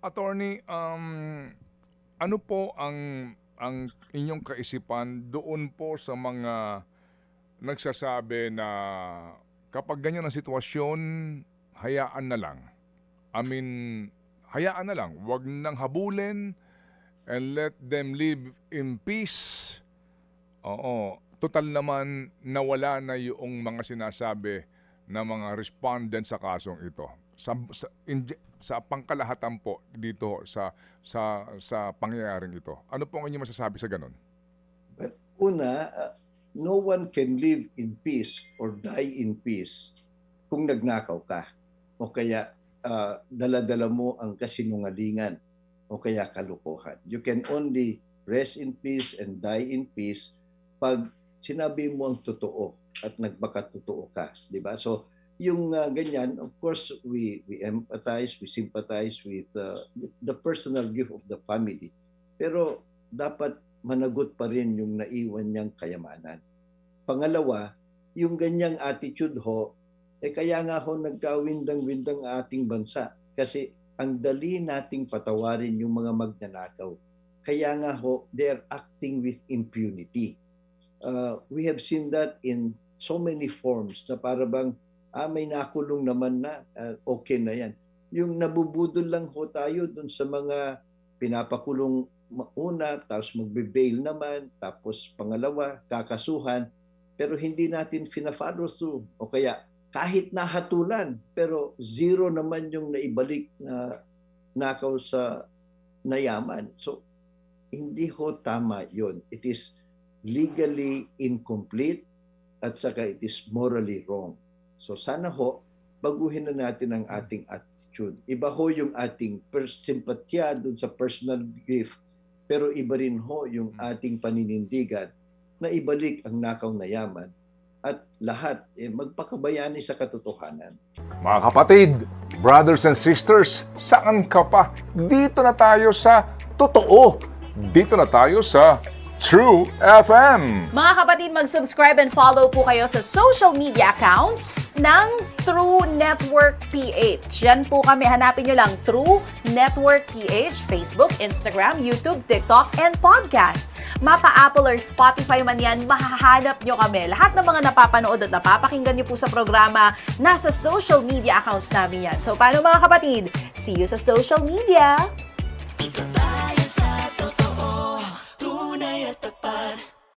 Attorney, ano po ang inyong kaisipan doon po sa mga nagsasabi na kapag ganyan ang sitwasyon, hayaan na lang. I mean, hayaan na lang. Huwag nang habulin and let them live in peace. Oo. Total naman nawala na yung mga sinasabi ng mga respondent sa kasong ito. Sa pangkalahatan po dito sa pangyayaring ito. Ano po ang inyong masasabi sa ganun? But una, no one can live in peace or die in peace kung nagnakaw ka o kaya dala-dala mo ang kasinungalingan o kaya kalokohan. You can only rest in peace and die in peace pag sinabi mo ang totoo at nagpakatotoo ka, di ba? So yung ganyan, of course, we empathize, we sympathize with the personal grief of the family. Pero dapat managot pa rin yung naiwan niyang kayamanan. Pangalawa, yung ganyang attitude ho, kaya nga ho nagkawindang-windang ating bansa. Kasi ang dali nating patawarin yung mga magnanakaw. Kaya nga ho, they're acting with impunity. We have seen that in so many forms na para bang may nakulong naman na, okay na yan. Yung nabubudol lang ho tayo dun sa mga pinapakulong una, tapos magbe-bail naman, tapos pangalawa, kakasuhan, pero hindi natin fina-follow through. O kaya, kahit nahatulan, pero zero naman yung naibalik na nakaw sa nayaman. So, hindi ho tama yon. It is legally incomplete at saka it is morally wrong. So sana ho, baguhin na natin ang ating attitude. Iba ho yung ating simpatya dun sa personal grief, pero iba rin ho yung ating paninindigan na ibalik ang nakaw na yaman at lahat magpakabayani sa katotohanan. Mga kapatid, brothers and sisters, saan ka pa? Dito na tayo sa totoo. Dito na tayo sa True FM. Mga kapatid, mag-subscribe and follow po kayo sa social media accounts ng True Network PH. Yan po kami, hanapin nyo lang True Network PH, Facebook, Instagram, YouTube, TikTok, and podcast. Mapa Apple or Spotify man yan, mahahanap nyo kami. Lahat ng mga napapanood at napapakinggan nyo po sa programa, nasa social media accounts namin yan. So, paano mga kapatid? See you sa social media!